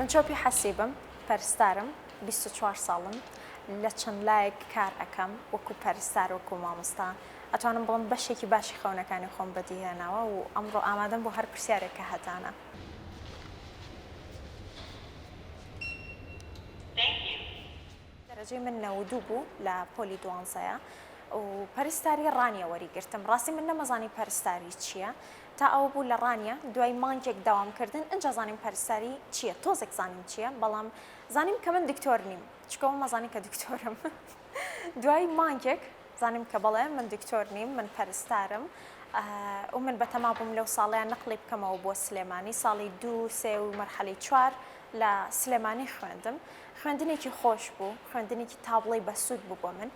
من چۆپی حەسیبم پەرستارم 24 ساڵم لە چەند لایەک کار ئەەکەم وەکو پەرستار وەکو مامۆستا ئەتوانم بڵم بەشێکی باشی خەونەکانی خۆم بەدیهێناوە و ئەمڕۆ ئامادەم بۆ هەر پرسیارێک کە هەتانە. دەرەجەی من 92 بوو لە پۆلی دوانزەیە و پەرستاری ڕانیە وەریگرتم. ڕاستی من نەمەزانی پەرستاری چییە تا ئەو بوو لە ڕانیە دوای مانگێک داوامکردن ئەنجا زانیم پەرستاری چییە، تۆزێک زانیم چییە، بەڵام زانیم کە من دکتۆر نیم چکەوە مەزانی کە دکتۆرم. دوای مانگێک زانیم کە بەڵێ من دکتۆر نیم، من پەرستارم و من بەتەما بووم لەو ساڵیان نەقلی بکەمەوە بۆ سلێمانی ساڵی 2 3 و مەرحەلەی 4 لە سلێمانی خوێندم. خوێندنێکی خۆش بوو، خوێندنێکی تابڵی بەسوود بوو بۆ من.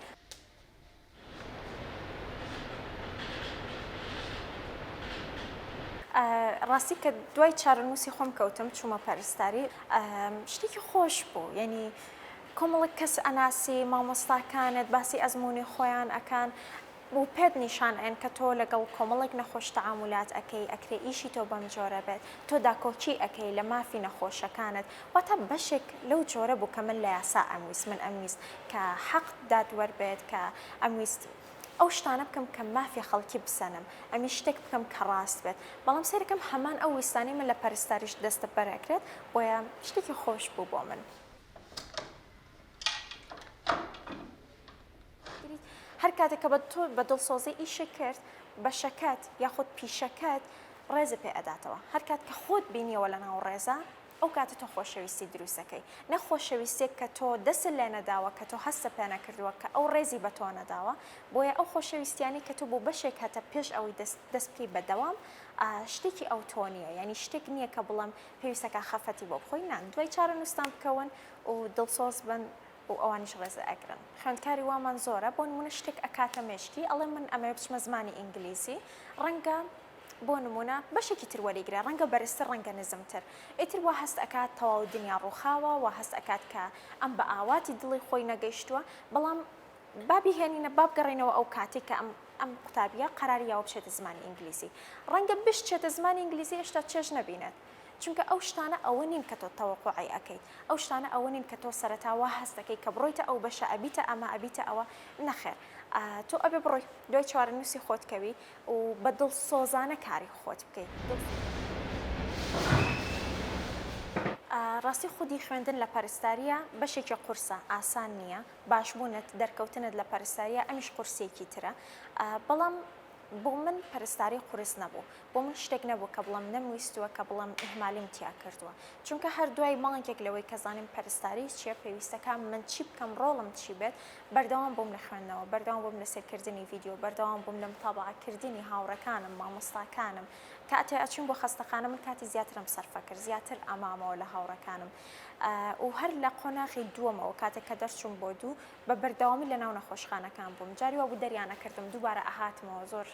ڕاستی کە دوای چارەنووسی خۆم کەوتم چوومە پەرستاری شتێکی خۆش بوو، یعنی کۆمەڵێک کەس ئەناسی مامۆستاکانت باسی ئەزمموی خۆیان ئەکان و پێت نیشان ئەن کە تۆ لەگەڵ کۆمەڵێک نەخۆش تەعاملات ئەەکەی ئەکرێ ئیشی تۆ بەم جۆرە بێت، تۆ داکۆچی ئەەکەی لە مافی نەخۆشەکانت واتە بەشێک لەو جۆرە بوو کە من لە یاسا ئەمویست من ئەمویست کە حەق دادوەربێت کە ئەمویست ئەو شتانە بکەم کە مافی خەڵکی بسەنم، ئەمی شتێک بکەم کە ڕاست بێت، بەڵام سێرەکەم هەمان ئەو ویستانی من لە پەرستاریش دەستە بەرەکرێت بۆیە شتێکی خۆش بوو بۆ من. هەر کاتێک کە بە تۆ بە دڵسۆزی ئیشە کرد بەشەکەت یاخود پیشەکەت ڕێزە پێ ئەداتەوە، هەر کات کە خۆت بینیەوە لە ناو ڕێزە ئەو کاتە تۆ خۆشەویستی دروستەکەی، نەخۆشەویستێک کە تۆ دەست لێ نەداوە کە تۆ هەستە پێ نەکردووە کە ئەو ڕێزی بە تۆ نەداوە، بۆیە ئەو خۆشەویستیانی کە تۆ بۆ بەشێک هەتە پێش ئەوەی دەست پێی بەدەوام شتێکی ئەو تۆ نییە، یعنی شتێک نییە کە بڵم پێویستەکە خەفەتی بۆ بخۆی نان دوای چارەنووسان بکەون و دڵسۆز بن و ئەوانیش ڕێزە ئەگرن. خوێندکاری وامان زۆرە بۆ نمونە شتێک ئەکاتە مێشکی ئەڵێ من ئەمە بچمە زمانی ئینگلیزی ڕەنگە بۆ نمونە بەشێکی تر وەریگرە ڕەنگە بەرزتر ڕەنگە نزمتر ئیتر وا هەست ئەکات تەواو دنیا ڕووخاوە و هەست ئەکات کە ئەم بە ئاواتی دڵی خۆی نەگەیشتووە، بەڵام بابی هێنینە بابگەڕێنەوە ئەو کاتێک کە ئەم قوتابیە قەراریاوە بچێتە زمانی ئینگلیزی ڕەنگە بشتێتە زمانی ئینگلیزی هێشتا چێژ نەبینێت، چونکە ئەو شتانە ئەوە نین کە تۆ تەوەقوعی ئەەکەیت، ئەو شتانە ئەوە نین کە تۆ سەرەتاوە هەست دەکەیت کە بڕۆیتە ئەو بەشە ئەبیتە ئەمە ئەبیتە ئەوە نەخێر. تۆ ئەبێ بڕۆی دوای چارەنووسی خۆتکەوی و بە دڵسۆزانە کاری خۆت بکەیت. ڕاستی خودی خوێندن لە پەرستاریە بەشێکی قورسە ئاسان نییە، باشبوونت دەرکەوتنت لە پەرستاریە ئەمیش قورسێکی ترە، بەڵام بۆ من پەرستاری قورس نەبوو، بۆ من شتێک نەبوو کە بڵم نەمویستووە کە بڵم ئیهمالیم تیا کردووە، چونکە هەر دوای مانگێک لەوەی کە زانیم پەرستاری چیە پێویستەکە من چی بکەم ڕۆڵم چی بێت بەردەوام بووم لە خوێندنەوە، بەردەوام بووم لە سەرکردنی ڤیدیۆ، بەردەوام بووم لە متابعەکردنی هاوڕەکانم مامۆستاکانم، کاتێ ئەچوون بۆ خەستەخانە من کاتی زیاترم سەرفە کرد، زیاتر ئەمامەوە لە هاوڕەکانم و هەر لە قۆناغی دووەمەوە کاتێک کە دەرچووم بۆ دوو بە بەردەوامی لە ناو نەخۆشخانەکان بووم، جاری وا بوو دەریانەکردم دووبارە ئەهاتمەوە زۆر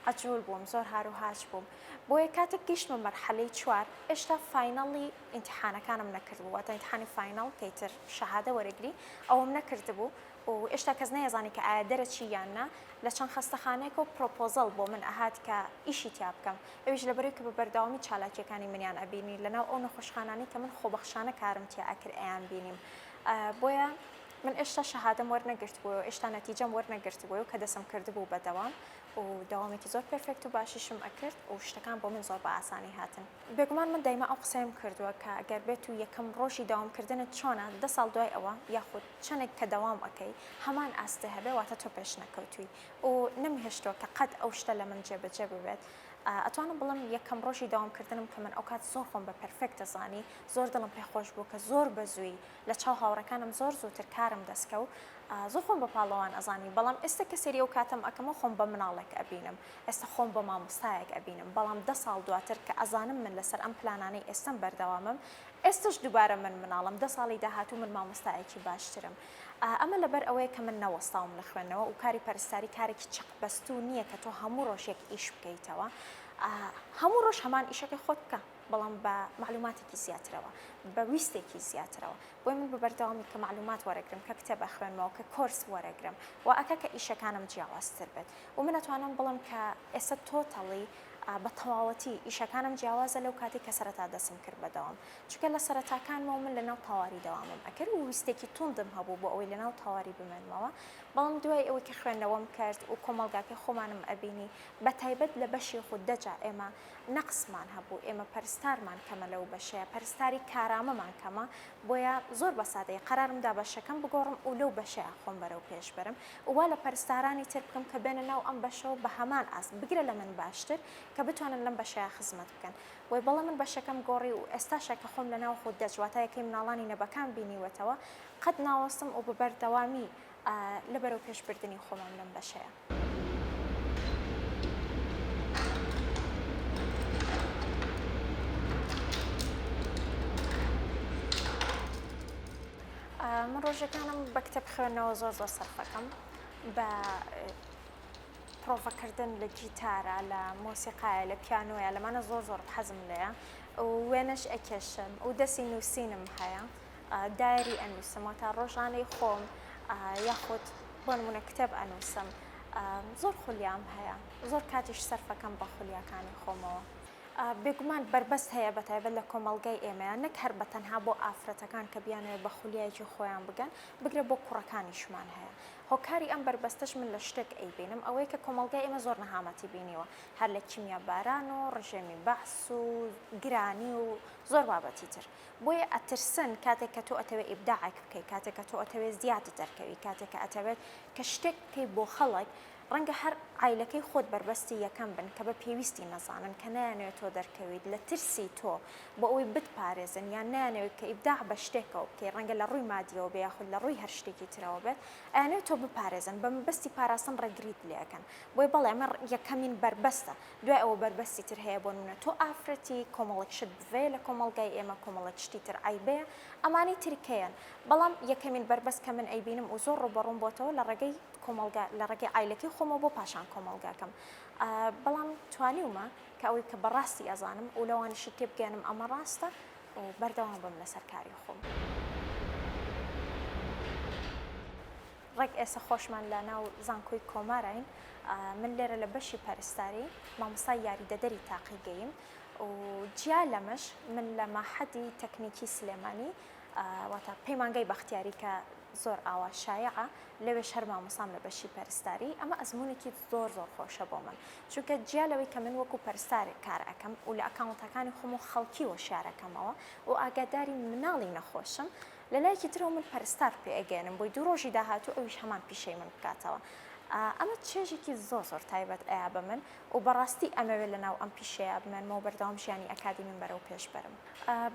عجول بووم زۆر هاروهاج بووم، بۆیە کاتێک گەیشتمە مەرحەلەی 4 ئێشتا فاینەڵی ئیمتیحانەکانم نەکردبوو، واتە ئیمتیحانی فاینەڵ کەیتر شەهادە وەرەگری ئەوم نەکردبوو و ئێشتا کەس نەیەزانی کە ئایا دەرەچی یان نا لە چەند خەستەخانەیەک و پرۆپۆزەڵ بۆ من ئەهات کە ئیشی تیا بکەم، ئەویش لەبەرەوەی کە بە بەردەوامی چالاکیەکانی منیان ئەبینی لەناو ئەو نەخۆشخانانەی کە من خۆبەخشانە کارم تیا ئەکرد ئەیان بینیم، بۆیە من ئێشتا شەهادەم وەرنەگرتبووە، ئێشتا نەتیجەم وەرنەگرتبووە و کە دەسم کردبوو بەدەوام و داوامێکی زۆر پێرفێکت و باشیشم ئەکرد و شتەکان بۆ من زۆر بە ئاسانی هاتن. بێگومان من دایما ئەو قسەیم کردووە کە ئەگەر بێت و یەکەم ڕۆژی داوامکردنت چۆنە 10 ساڵ دوای ئەوە یاخود چەندێک کە دەوام ئەەکەی هەمان ئاستە هەبێ واتە تۆ پێش نەکەوتووی و نەمهێشتەوە کە قەت ئەو شتە لە من جێبەجێ ببێت. ئەتوانم بڵم یەکەم ڕۆژی داوامکردنم کە من ئەو کات زۆر خۆم بە پەرفێکتە زانی زۆر دڵم پێخۆش بوو کە زۆر بەزووی لە چاو هاوڕەکانم زۆر زووتر کارم دەستکەوت زۆر خۆم بە پاڵەوان ئەزانی، بەڵام ئێستا کە سەری ئەو کاتم ئەکەمە خۆم بە مناڵێک ئەبینم، ئێستا خۆم بە مامۆستایەک ئەبینم، بەڵام 10 ساڵ دواتر کە ئەزانم من لەسەر ئەم پلانانەی ئێستم بەردەوامم ئێستش دووبارە من مناڵم 10 ساڵی داهاتوو من مامۆستایەکی باشترم. ئەمە لەبەر ئەوەیە کە من نەوەستاوم لە خوێندنەوە و کاری پەرستاری کارێکی چەقبەستوو نییە کە تۆ هەموو ڕۆژێک ئیش بکەیتەوە، هەموو ڕۆژ هەمان ئیشەکەی خۆت بکە بەڵام بە معلوماتێکی زیاترەوە بە ویستێکی زیاترەوە، بۆی من بە بەردەوامی کە معلومات وەرەگرم کە کتێبە خوێنمەوە کە کۆرس وەرەگرم و ئەکە کە ئیشەکانم جیاوازتر بێت و من ئەتوانم بڵم کە ئێستا تۆتەڵی بە تەواوەتی ئیشەکانم جیاوازە لەو کاتێک کە سەرەتا دەسم کرد بەدەوام چونکە لە سەرەتاکانمەوە من لەناو تاواری دەوامم ئەکرد و ویستێکی توندم هەبوو بۆ ئەوەی لەناو تاواری بمێنمەوە بەڵام دوای ئەوەی کە خوێندنەوەم کرد و کۆمەڵگاکەی خۆمانم ئەبینی بە تایبەت لە بەشی خود دەجا ئێمە نەقسمان هەبوو ئێمە پەرستارمان کەمە لەو بەشەیە پەرستاری کارامەمان کەمە بۆیە زۆر بەسادەیە قەرارمدا بەشەکەم بگۆڕم و لەو بەشەیە خۆم بەرەو پێش برم ووا لە پەرستارانی تر بکەم کە بێنە ناو ئەم بەشەوە بە هەمان ئاست بگرە لە من باشتر کە بتوانن لەم بەشەیە خزمەت بکەن وی بەڵام من بەشەکەم گۆڕی و ئێستاشە کە خۆم لەناو خۆ دەجواتایەکەی مناڵانی نەبەکان بینیوەتەوە قەت ناوەستم و بەبەردەوامی لەبەرەو پێشبردننی خۆمان لەم بەشەیە. من ڕۆژەکانم بە کتێب خوێندنەوە زۆر سەرفەکەم بە پرۆڤەکردن لە گیتارە لە مۆسیقایە لە پیانۆیە لەمانە زۆر حەزم لێیە و وێنەش ئەکێشم و دەستی نووسینم هەیە دایری ئەنووسم تا ڕۆژانەی خۆم یاخود بۆ نمونە کتێب ئەنووسم زۆر خولیام هەیە زۆر کاتیش سەرفەکەم بە خولیاکانی خۆمەوە. بێگومان بربەست هەیە بە تایبەت لە کۆمەڵگەی ئێمەیان نەک هەر بە تەنها بۆ ئافرەتەکان کە بیانەوێت بە خولیایەکی خۆیان بگەن بگرە بۆ کوڕەکانیشمان هەیە هۆکاری ئەم بربەستەش من لە شتێک ئەیبینم ئەوەی کە کۆمەڵگای ئێمە زۆر نەهامەتی بینیوە هەر لە کیمیا باران و ڕژێمی بەحس و گرانی و زۆر بابەتی تر بۆیە ئەترسن کاتێک کە تۆ ئەتەوێت ئیبداعێک بکەیت کاتێک کە تۆ ئەتەوێت زیاتر دەرکەوی کاتێک کە ئەتەوێت کە شتێک بکەیت بۆ خەڵک ڕەنگە هەر عیلەکەی خۆت بربەستی یەکەم بن کە بە پێویستی نەزانن کە نایانەوێت تۆ دەرکەویت لە ترسی تۆ بۆ ئەوەی بتپارێزن یان نایانەوێت کە ئیبداع بە شتێکەوە بکەی ڕەنگە لە ڕووی مادیەوە بێ یاخود لە ڕووی هەر شتێکی ترەوە بێت ئەیانەوێت تۆ بپارێزن بە مەبەستی پاراستن ڕێگریت لێەکەن بۆی بەڵێ ئەمە یەکەمین بربەستە دوای ئەوە بربەستی تر هەیە بۆ نمونە تۆ ئافرەتی کۆمەڵێک شت بوێ لە کۆمەڵگای ئێمە کۆمەڵێک شتی تر عیبەیە ئەمانی ترکەیەن بەڵام یەکەمین بربەست کە من ئەیبینم و زۆر ڕوبەڕووم بۆتەوە لە ڕێگەی کۆمەڵگا لە ڕێگەی عیلەکەی خۆمە بۆ پاشان کۆمەڵگاکەم بەڵام توانیومە کە ئەوەی کە بەڕاستی ئەزانم و لەوانیشت تێ بگەێنم ئەمە ڕاستە و بەردەوام بم لەسەر کاری خۆم. ڕێک ئێستا خۆشمان لە ناو زانکۆی کۆمارین من لێرە لە بەشی پەرستاری مامۆستای یاریدەدەری تاقیگەیم و جیا لەمەش من لە ماحەدی تەکنیکی سلێمانی واتە پەیمانگەی بەختیاری کە زۆر ئاوا شایعە لەوێ هەر مامۆستام لە بەشی پەرستاری ئەمە ئەزمونێکی زۆر خۆشە بۆ من چونکە جیا لەوەی کە من وەکو پەرستارێک کار ئەەکەم و لە ئەکاونتەکانی خۆم و خەڵکی و شارەکەمەوە و ئاگاداری مناڵی نەخۆشم لە لایەکی ترەوە من پەرستار پێ ئەگەێنم بۆی دوو ڕۆژی داهاتوو ئەویش هەمان پیشەی من بکاتەوە ئەمە چێژێکی زۆر تایبەت ئەیە بە من و بەڕاستی ئەمەوێت لە ناو ئەم پیشەیە بمێنمەوە بەردەوام ژیانی ئەکادیمیم بەرەو پێش بەرم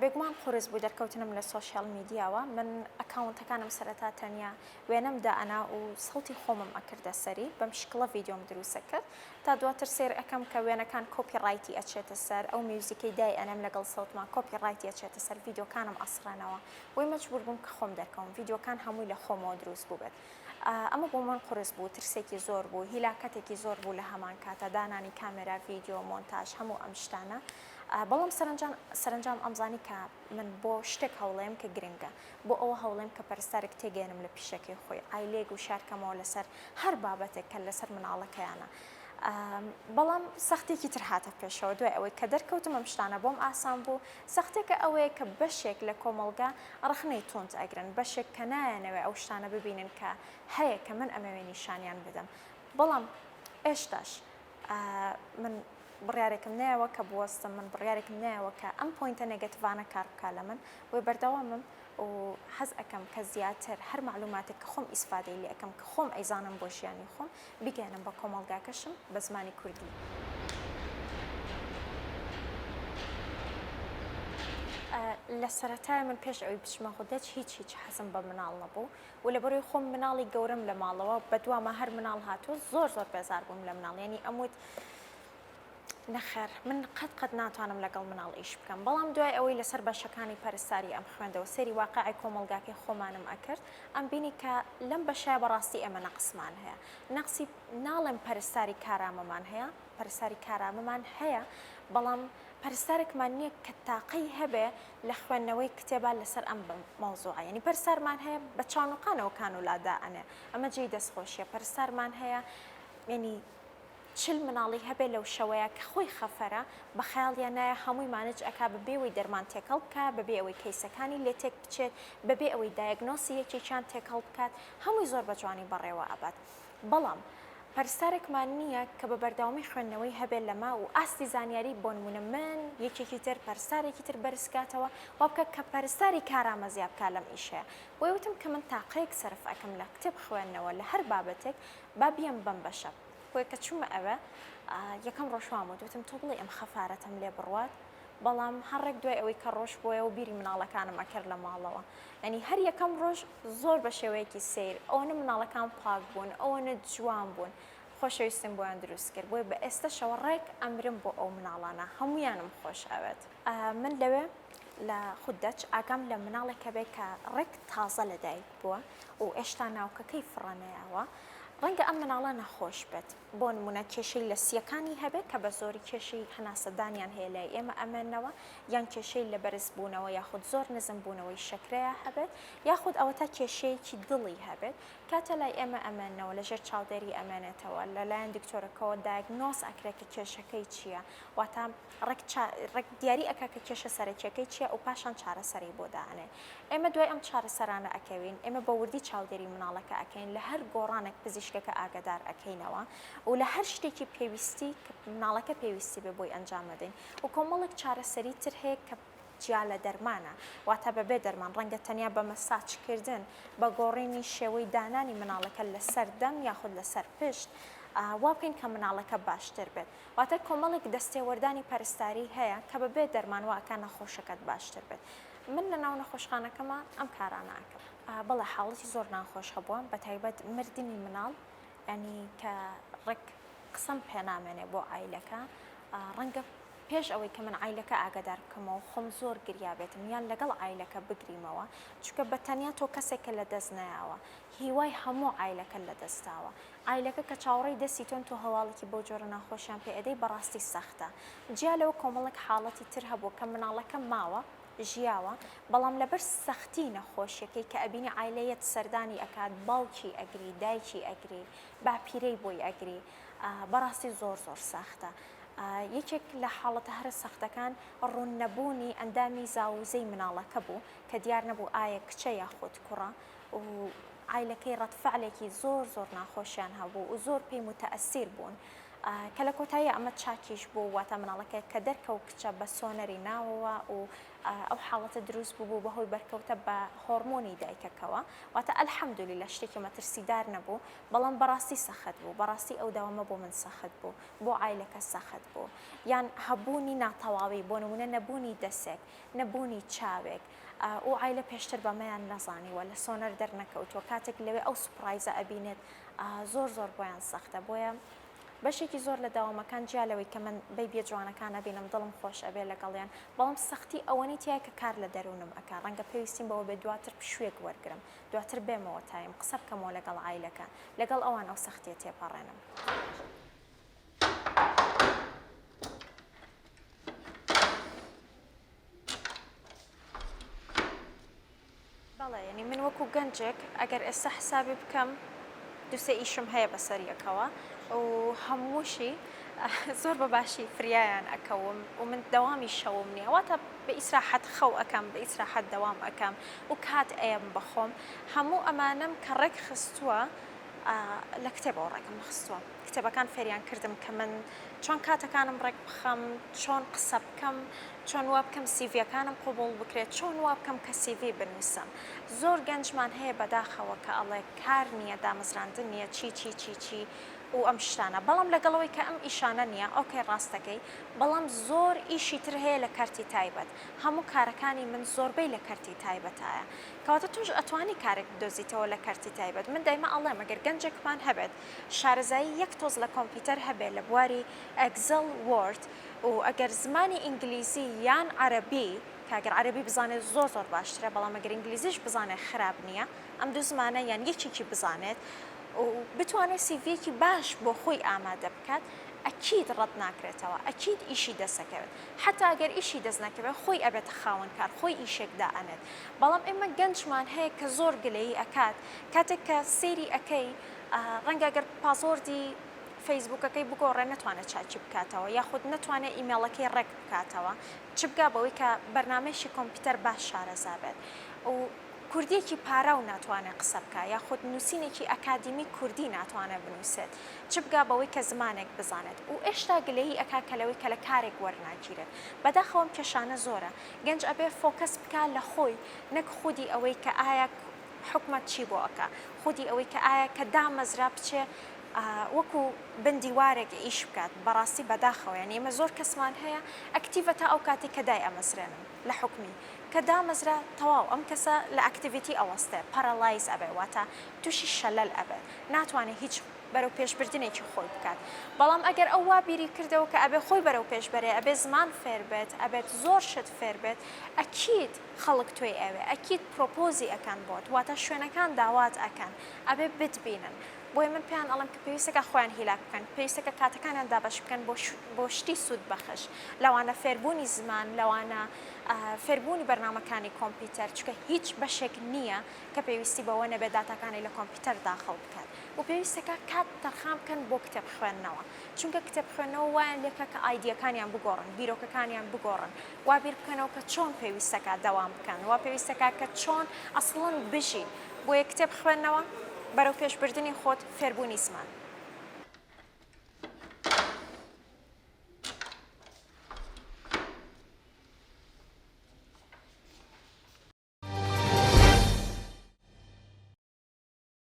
بێگومان قورس بوو دەرکەوتنم لە سۆشیال میدیاوە من ئەکاونتەکانم سەرەتا تەنیا وێنەم دائنا و سەوتی خۆمم ئەکردە سەری بەم شکڵە ڤیدیۆم دروستە کرد تا دواتر سێر ئەەکەم کە وێنەکان کۆپیڕایتی ئەچێتە سەر ئەو میوزیکەی دای ئەنەم لەگەڵ سەوتمان کۆپیڕایتی ئەچێتە سەر ڤیدیۆکانم ئەسڕانەوە بۆی مەجبور بووم کە خۆم دەرکەوم ڤیدیۆکان هەمووی لە خۆمەوە دروست بوو بێت ئەمە بۆ من قورس بوو ترسێکی زۆر بوو هیلاکەتێکی زۆر بوو لە هەمان کاتە دانانی کامێرا ڤیدیۆ مۆنتاژ هەموو ئەم شتانە بەڵام سەرنجام ئەمزانی کە من بۆ شتێک هەوڵێم کە گرنگە بۆ ئەوە هەوڵێم کە پەرستارێک تێگەێنم لە پیشەکەی خۆی ئایلێک و شارکەمەوە لەسەر هەر بابەتێک کە لەسەر مناڵەکەیانە بەڵام سەختێکی تر هاتە پێشەوە دوای ئەوەی کە دەرکەوتم ئەم شتانە بۆم ئاسان بوو سەختێکە ئەوەیە کە بەشێک لە کۆمەڵگا ڕخنەی تونت ئەگرن بەشێک کە نایەنەوێ ئەو شتانە ببینن کە هەیە کە من ئەمەوێ نیشانیان بدەم بەڵام ئێشتاش من بڕیارێکم نایەوە کە بوەستم من بڕیارێکم نایەوە کە ئەم پۆینتە نێگەتیڤانە کار بکا لە من وێ بەردەوامم و حەز ئەەکەم کە زیاتر هەر معلوماتێک کە خۆم ئیسفادەی لێ ئەەکەم کە خۆم ئەیزانم بۆ ژیانی خۆم بیگەێنم بە کۆمەڵگاکەشم بە زمانی کوردی. لە سەرەتای من پێش ئەوەی بچمە خودەچ هیچ حەزم بە مناڵ نەبوو و لەبەرەوەی خۆم مناڵی گەورم لە ماڵەوە بەدوامە هەر مناڵ هاتووە زۆر بێزار بووم لە مناڵ یعنی ئەموت نەخێر من قەت ناتوانم لەگەڵ مناڵ ئیش بکەم بەڵام دوای ئەوەی لەسەر بەشەکانی پەرستاری ئەم خوێندەوە سەری واقعی کۆمەڵگاکەی خۆمانم ئەکرد ئەم بینی کە لەم بەشای بەڕاستی ئێمە نەقسمان هەیە نەقسی ناڵێم پەرستاری کارامەمان هەیە پەرستاری کارامەمان هەیە بەڵام پەرستارێکمان نییە کە تاقەی هەبێ لە خوێندنەوەی کتێبا لەسەر ئەم مەوزوعە یعنی پەرستارمان هەیە بە چاونوقانەوە کانولادا ئەنێ ئەمە جێی دەستخۆشیە پەرستارمان هەیە یعنی چل مناڵی هەبێ لەو شەوەیە کە خۆی خەفەرە بە خەیاڵیان نایە هەمووی مانج ئەکا بەبێ ئەوەی دەرمان تێکەڵ بکە بەبێ ئەوەی کەیسەکانی لێ تێک بچێت بەبێ ئەوەی دایگنۆسی یەکێکیان تێکەڵ بکات هەمووی زۆر بە جوانی بەڕێوە ئەبات بەڵام پەرستارێکمان نییە کە بە بەرداوامی خوێندنەوەی هەبێت لەما و ئاستی زانیاری بۆ نمونە من یەکێکی تر پەرستارێکی تر بەرزکاتەوە وا بکە کە پەرستاری کارامەزیاب بکات لەم ئیشەیە بۆی وتم کە من تاقەیەک سەرف ئەکەم لە کتێب خوێندنەوە لە هەر بابەتێک با بیەم بەم بەشە بۆی کە چوومە ئەوە یەکەم ڕۆژوام و دوتم تۆ بڵێ ئەم خەفارەتم لێ بڕوات بەڵام هەڕێک دوای ئەوەی کە ڕۆژ بۆیە و بیری مناڵەکانم ئەکرد لە ماڵەوە ینی هەر یەکەم ڕۆژ زۆر بە شێوەیەکی سیر ئەوەنە مناڵەکان پاک بوون ئەوەنە جوان بوون خۆشەویستم بۆیان دروست کرد بۆی بە ئێستا شەوە ڕێک ئەمرم بۆ ئەو مناڵانە هەمویانم خۆش ئەوێت من لەوێ لە خوددەچ ئاگام لە مناڵێکە بێ کە ڕێک تازە لەدایک بووە و ئێشتا ناوکەکەی فڕانەیەوە ڕەنگە ئەم مناڵە نەخۆش بێت بۆ نمونە کێشەی لە سیەکانی هەبێت کە بە زۆری کێشەی هەناسەدانیان هەیە لای ئێمە ئەمێنەوە یان کێشەی لە بەرز بوونەوە یاخود زۆر نزم بوونەوەی شەکرەیە هەبێت یاخود ئەوە تا کێشەیەکی دڵی هەبێت کاتە لای ئێمە ئەمێنەوە لەژێر چاودێری ئەمێنێتەوە لەلایەن دکتۆرەکەەوە دایگنۆز ئەکرێت کە کێشەکەی چییە واتە ڕێک دیاری ئەکا کە کێشە سەرەکیەکەی چییە و پاشان چارەسەری بۆ داهەنێ ئێمە دوای ئەم چارەسەرانە ئەکەوین ئێمە بە وردی چاودێری مناڵەکە ئەکەین لە هەر گۆڕانێک پزیشکەکە ئاگادار ئەکەینەوە و لە هەر شتێکی پێویستی کە مناڵەکە پێویستی بێ بۆی ئەنجام بدەین و کۆمەڵێک چارەسەری تر هەیە کە جیا لە دەرمانە واتە بەبێ دەرمان ڕەنگە تەنیا بە مەساجکردن بە گۆڕینی شێوەی دانانی مناڵەکە لەسەر دەم یاخود لەسەر پشت وا بکەین کە مناڵەکە باشتر بێت واتە کۆمەڵێک دەستێوەردانی پەرستاری هەیە کە بەبێ دەرمان واکە نەخۆشەکەت باشتر بێت من لە ناو نەخۆشخانەکەمە ئەم کارانە ئەکەم بەڵێ حاڵەتی زۆر ناخۆش هەبووە بە تایبەت مردنی مناڵ ینی کە ڕێک قسەم پێنامێنێ بۆ ئایلەکە ڕەنگە پێش ئەوەی کە من ئایلەکە ئاگادار بکەمەوە خۆم زۆر گریا بێتم یان لەگەڵ ئایلەکە بگریمەوە چونکە بە تەنیا تۆ کەسێکە لە دەست نایاوە هیوای هەموو ئایلەکە لە دەستاوە ئایلەکە کە چاوەڕێی دەستی تۆن تۆ هەواڵێکی بۆ جۆرە ناخۆشیان پێ ئەدەی بەڕاستی سەختە جیا لەوە کۆمەڵێک حاڵەتی تر هەبوو کە مناڵەکە ماوە ژیاوە بەڵام لەبەر سەختی نەخۆشیەکەی کە ئەبینی ئایلەیەت سەردانی ئەکات باوکی ئەگری دایکی ئەگری باپیرەی بۆی ئەگری بەڕاستی زۆر زۆر سەختە یەکێک لە حاڵەتە هەرە سەختەکان ڕووننەبوونی ئەندامی زاوزەی مناڵەکە بوو کە دیار نەبوو ئایا کچە یاخود کوڕە و ئایلەکەی ڕەتفعلێکی زۆر زۆر ناخۆشیان هەبوو و زۆر پێی متەئەسیر بوون کە لە کۆتایی ئەمە چاکیش بوو واتە مناڵەکە کە دەرکەوت کچە بە سۆنەری ناوەوە و ئەو حاڵەتە دروست بوو بەهۆی بەرکەوتە بە هۆرمۆنی دایکەکەوە واتە ئەلحەمدولیلە شتێکی مەترسیدار نەبوو بەڵام بەڕاستی سەخت بوو بەڕاستی ئەو داوامە بۆ من سەخت بوو بۆ ئایلەکە سەخت بوو یان هەبوونی ناتەواوی بۆ نمونە نەبوونی دەسێک نەبوونی چاوێک و ئایلە پێشتر بەمەیان نەزانیوە لە سۆنەر دەرنەکەوتووە کاتێک لەوێ ئەو سوپرایزە ئەبینێت زۆر زۆر بۆیان سەختە بۆیە بەشێکی زۆر لە داوامەکان جیالەوەی کە من بەیبیە جوانەکانە بینم دڵم خۆش ئەبێ لەگەڵیان بەڵام سەختی ئەوەنی تایە کە کار لە دەروونم ئەکا ڕەنگە پێویستیم بەوە بێ دواتر پشوێک وەرگرم دواتر بێمەوە تایم قسە بکەمەوە لەگەڵ ئایلەکە لەگەڵ ئەوان ئەو سەختیە تێپەڕێنم. بەڵێ ینی من وەکو گەنجێک ئەگەر ئێستا حسابی بکەم دووسێ ئیشم هەیە بەسەریەکەوە و هەمووشی زۆر بە باشی فریایان ئەکەوم و من دەوامی شەوم نییە واتە بە ئیسراحەت خەو ئەەکەم بە ئیسراحەت دەوام ئەەکەم و کات ئەم بەخۆم هەموو ئەمانم کە ڕێک خستووە لە کتێبەوە ڕێکم خستووە کتێبەکان فێریان کردم کە من چۆن کاتەکانم ڕێک بخەم چۆن قسە بکەم چۆن وا بکەم سیڤیەکانم قوبوڵ بکرێت چۆن وا بکەم کە سیڤی بنووسم زۆر گەنجمان هەیە بەداخەوە کە ئەڵێ کار نییە دامەزراندن نییە چی و ئەم شتانە بەڵام لەگەڵەوەی کە ئەم ئیشانە نییە ئۆکەی ڕاستەکەی بەڵام زۆر ئیشی تر هەیە لە کارتی تایبەت هەموو کارەکانی من زۆربەی لە کارتی تایبەتایە کەواتە توش ئەتوانی کارێک بدۆزیتەوە لە کارتی تایبەت من دایما ئەڵێم ئەگەر گەنجێکمان هەبێت شارەزایی یەک تۆز لە کۆمپیوتەر هەبێت لە بواری ئەگزەل وۆرد و ئەگەر زمانی ئینگلیزی یان عەرەبی کاگەر عەرەبی بزانێت زۆر زۆر باشترە بەڵام ئەگەر ئینگلیزیش بزانێت خراپ نییە ئەم دوو زمانە یان یەکێکی بزانێت و بتوانێت سیڤیەکی باش بۆ خۆی ئامادە بکات ئەکید ڕەت ناکرێتەوە ئەکید ئیشی دەسەکەوێت حتا ئەگەر ئیشی دەست نەکەوێت خۆی ئەبێتە خاوەن کار خۆی ئیشێکدا ئەنێت بەڵام ئێمە گەنجمان هەیە کە زۆر گلەیی ئەکات کاتێک کە سەیری ئەەکەی ڕەنگە ئەگەر پاسۆردی فەیسبوکەکەی بگۆڕێ ناتوانێت چاچی بکاتەوە یاخود ناتوانێت ئیمێڵەکەی ڕێک بکاتەوە چ بگا بەوەی کە بەرنمەیەکی کۆمپیوتەر باش شارەزا بێت و کوردیەکی پارە و ناتوانێت قسە بکە یاخود نووسینێکی ئەکادمی کوردی ناتوانێت بنووسێت چ بگا بەوەی کە زمانێک بزانێت و ئێشتا گلەیی ئەکا کەلەوەی کە لە کارێک وەرناگیرێت بەداخەوەم کێشانە زۆرە گەنج ئەبێ فۆکەس بکە لە خۆی نەک خودی ئەوەی کە ئایا حکومت چی بۆ ئەکا خودی ئەوەی کە ئایا کە دامەزرا بچێ وەکو بندیوارێک ئیش بکات بەڕاستی بەداخەوە یعنی ئێمە زۆر کەسمان هەیە ئەکتیڤە تا ئەو کاتی کە دای ئەمەزرێنن لە حکمی کە دامەزرا تەواو ئەم کەسە لە ئەکتیڤیتی ئەوەستێ پەرەلایز ئەبێ واتە تووشی شەلەل ئەبێ ناتوانێت هیچ بەرەو پێشبردنێکی خۆی بکات بەڵام ئەگەر ئەو وا بیری کردەوە کە ئەبێ خۆی بەرەو پێشبەرێ ئەبێ زمان فێر بێت ئەبێت زۆر شت فێر بێت ئەکید خەڵک توێ ئەوێ ئەکید پرۆپۆزی ئەکەن بۆت واتە شوێنەکان داوات ئەکەن ئەبێ بتبینن بۆی من پێیان ئەڵم کە پێویستەکە خۆیان هیلاک بکەن پێویستەکە کاتەکانیان دابش بکەن بۆ شتی سوود بەخش لەوانە فێربوونی زمان لەوانە فێربوونی بەرنامەکانی کۆمپیوتەر چکە هیچ بەشێک نییە کە پێویستی بەوە نەبێت داتاکانی لە کۆمپیوتەر داخەڵ بکات و پێویستەکە کات تەرخان بکەن بۆ کتێب خوێندنەوە چونکە کتێب خوێندنەوە وایان لێکە کە ئایدیەکانیان بگۆڕن بیرۆکەکانیان بگۆڕن وا بیر بکەنەوە کە چۆن پێویستەکە دەوام بکەن وا پێویستەکە کە چۆن ئەسڵن بژین بۆ یە کتێب خوێندنەوە بەرەو پێشبردننی خۆت فێربوونی زمان